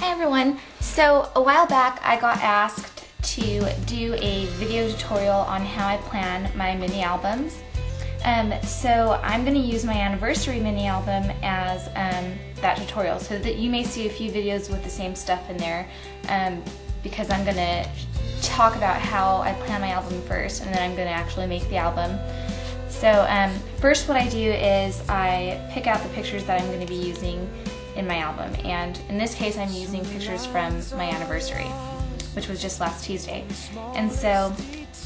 Hi everyone! So a while back I got asked to do a video tutorial on how I plan my mini albums. So I'm going to use my anniversary mini album as that tutorial, so that you may see a few videos with the same stuff in there, because I'm going to talk about how I plan my album first, and then I'm going to actually make the album. So first what I do is I pick out the pictures that I'm going to be using in my album, and in this case I'm using pictures from my anniversary, which was just last Tuesday. And so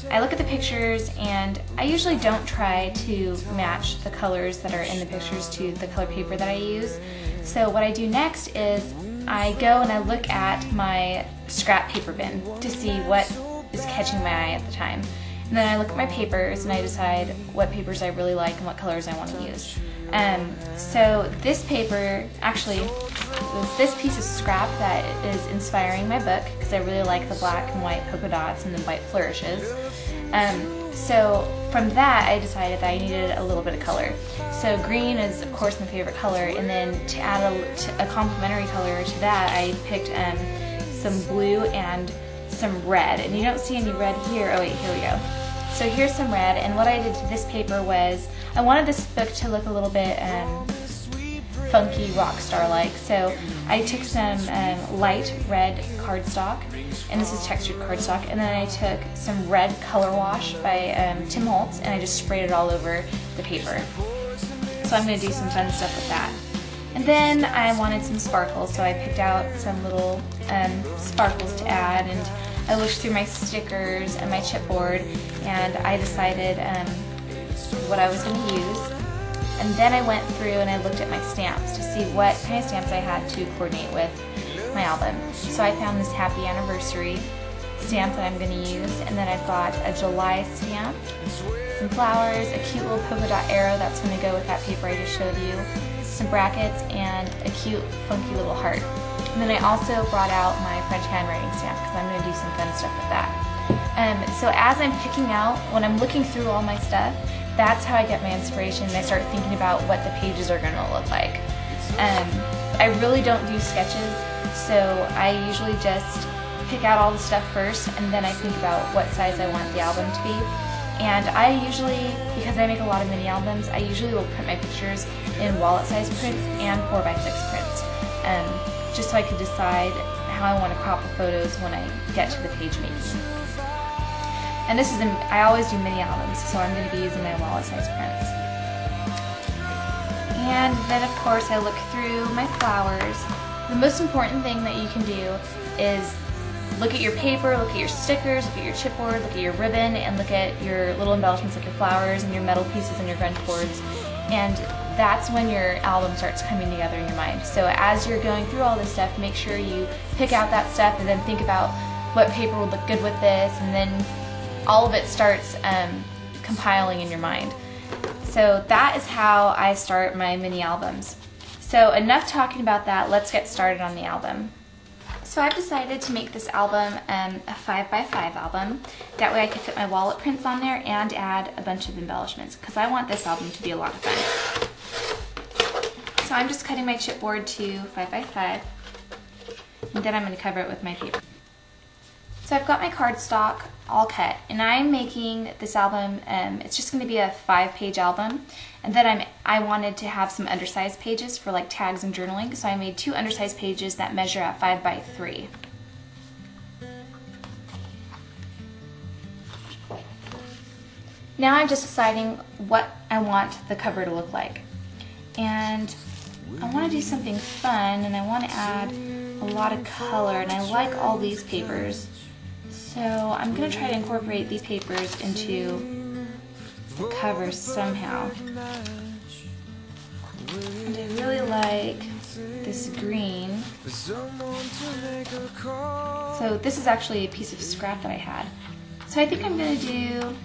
I look at the pictures, and I usually don't try to match the colors that are in the pictures to the color paper that I use. So what I do next is I go and I look at my scrap paper bin to see what is catching my eye at the time. And then I look at my papers and I decide what papers I really like and what colors I want to use. So this paper, actually, was this piece of scrap that is inspiring my book, because I really like the black and white polka dots and the white flourishes. So from that I decided that I needed a little bit of color. So green is of course my favorite color, and then to add a complementary color to that I picked some blue and some red. And you don't see any red here. Oh wait, here we go. So here's some red, and what I did to this paper was I wanted this book to look a little bit funky, rock star-like. So I took some light red cardstock, and this is textured cardstock, and then I took some red color wash by Tim Holtz, and I just sprayed it all over the paper. So I'm going to do some fun stuff with that. And then I wanted some sparkles, so I picked out some little sparkles to add, and I looked through my stickers and my chipboard, and I decided what I was going to use. And then I went through and I looked at my stamps to see what kind of stamps I had to coordinate with my album. So I found this happy anniversary stamp that I'm going to use, and then I've got a July stamp, some flowers, a cute little polka dot arrow that's going to go with that paper I just showed you, some brackets, and a cute funky little heart. And then I also brought out my French handwriting stamp, because I'm going to do some fun stuff with that. So as I'm picking out, when I'm looking through all my stuff, that's how I get my inspiration, and I start thinking about what the pages are going to look like. I really don't do sketches, so I usually just pick out all the stuff first, and then I think about what size I want the album to be. And I usually, because I make a lot of mini albums, I usually will print my pictures in wallet size prints and 4x6 prints, just so I could decide how I want to crop the photos when I get to the page making. And this is, I always do mini albums, so I'm going to be using my wallet size prints. And then of course I look through my flowers. The most important thing that you can do is look at your paper, look at your stickers, look at your chipboard, look at your ribbon, and look at your little embellishments like your flowers and your metal pieces and your grunge boards. And that's when your album starts coming together in your mind. So as you're going through all this stuff, make sure you pick out that stuff and then think about what paper would look good with this, and then all of it starts compiling in your mind. So that is how I start my mini albums. So enough talking about that, let's get started on the album. So I've decided to make this album a 5x5 album. That way I can fit my wallet prints on there and add a bunch of embellishments, because I want this album to be a lot of fun. So I'm just cutting my chipboard to 5x5, and then I'm going to cover it with my paper. So I've got my cardstock all cut, and I'm making this album, it's just going to be a 5-page album, and then I wanted to have some undersized pages for like tags and journaling, so I made 2 undersized pages that measure at 5x3. Now I'm just deciding what I want the cover to look like, and I want to do something fun, and I want to add a lot of color, and I like all these papers. So I'm going to try to incorporate these papers into the cover somehow. And I really like this green. So this is actually a piece of scrap that I had. So I think I'm going to do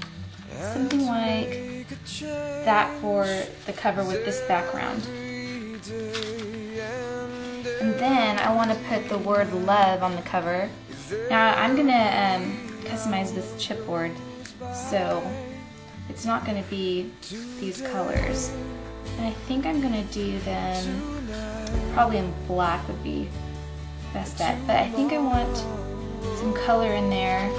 something like that for the cover with this background. And then I want to put the word love on the cover. Now I'm going to customize this chipboard, so it's not going to be these colors. And I think I'm going to do them, probably in black would be best bet, but I think I want some color in there.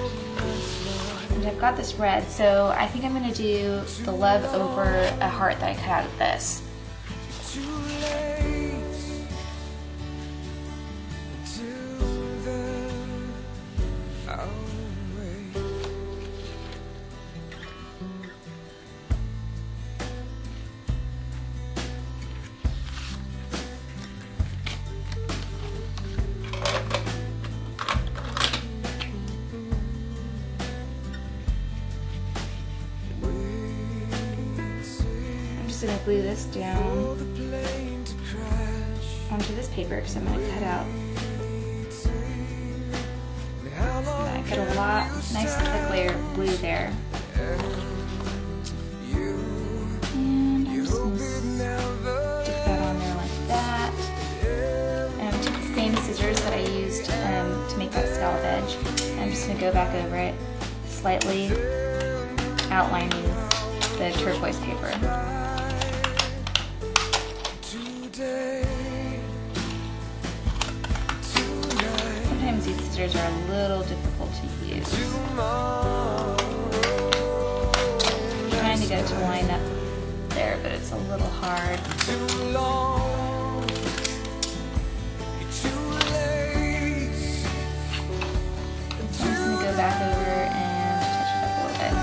And I've got this red, so I think I'm going to do the love over a heart that I cut out of this. I'm just going to glue this down onto this paper because I'm going to cut out. I got a lot, nice thick layer of glue there. And I'm just going to stick that on there like that. And I'm going to take the same scissors that I used to make that scallop edge. And I'm just going to go back over it, slightly outlining the turquoise paper. Sometimes these scissors are a little difficult to use. I'm trying to get it to line up there, but it's a little hard. So I'm just going to go back over and touch it up a little bit.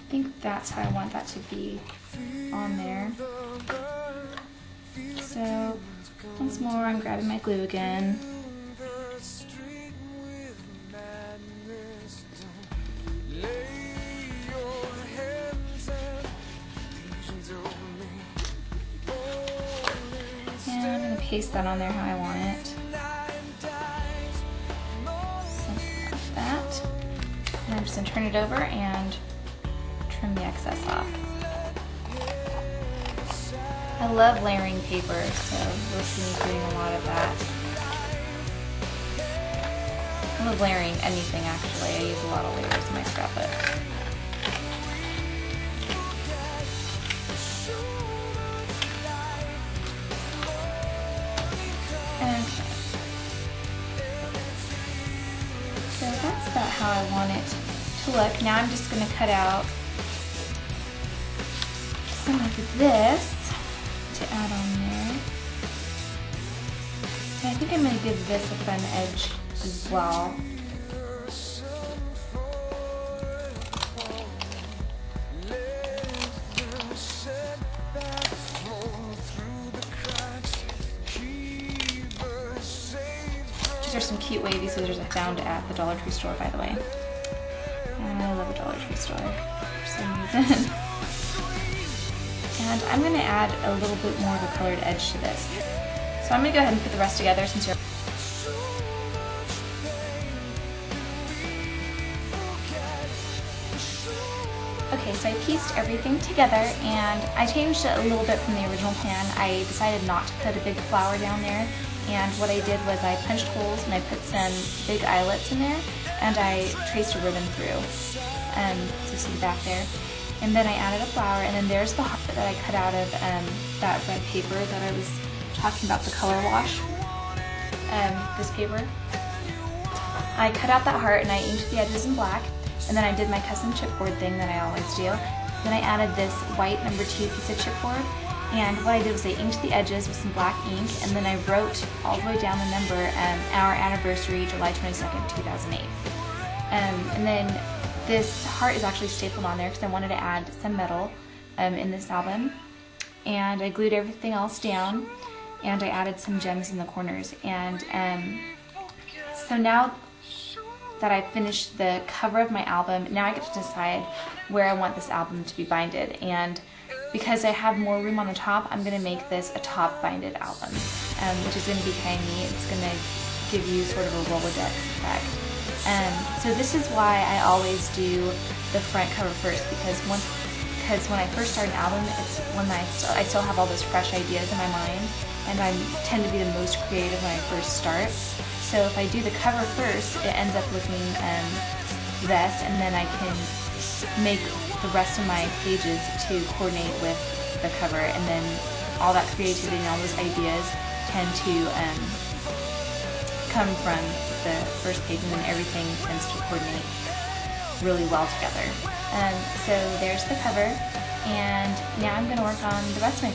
I think that's how I want that to be on there. So once more, I'm grabbing my glue again. And I'm going to paste that on there how I want it. Something like that. And I'm just going to turn it over and trim the excess off. I love layering paper, so you'll see me doing a lot of that. I love layering anything actually. I use a lot of layers in my scrapbook. Okay. So that's about how I want it to look. Now I'm just going to cut out some of this to add on there. And I think I'm going to give this a fun edge as well. These are some cute wavy scissors I found at the Dollar Tree store, by the way. I love a Dollar Tree store for some reason. And I'm going to add a little bit more of a colored edge to this. So I'm going to go ahead and put the rest together since you're... Okay, so I pieced everything together and I changed it a little bit from the original plan. I decided not to put a big flower down there, and what I did was I punched holes and I put some big eyelets in there and I traced a ribbon through. So you see the back there. And then I added a flower, and then there's the heart that I cut out of that red paper that I was talking about, the color wash, this paper. I cut out that heart and I inked the edges in black, and then I did my custom chipboard thing that I always do. Then I added this white #2 piece of chipboard, and what I did was I inked the edges with some black ink, and then I wrote all the way down the number, our anniversary, July 22nd, 2008. And then this heart is actually stapled on there because I wanted to add some metal in this album. And I glued everything else down, and I added some gems in the corners. And so now that I've finished the cover of my album, now I get to decide where I want this album to be binded. And because I have more room on the top, I'm going to make this a top binded album, which is going to be kind of neat. It's going to give you sort of a Rolodex effect. So this is why I always do the front cover first, because when I first start an album, it's when I still have all those fresh ideas in my mind, and I tend to be the most creative when I first start. So if I do the cover first, it ends up looking best, and then I can make the rest of my pages to coordinate with the cover, and then all that creativity and all those ideas tend to come from the first page, and then everything tends to coordinate really well together. So there's the cover, and now I'm going to work on the rest of my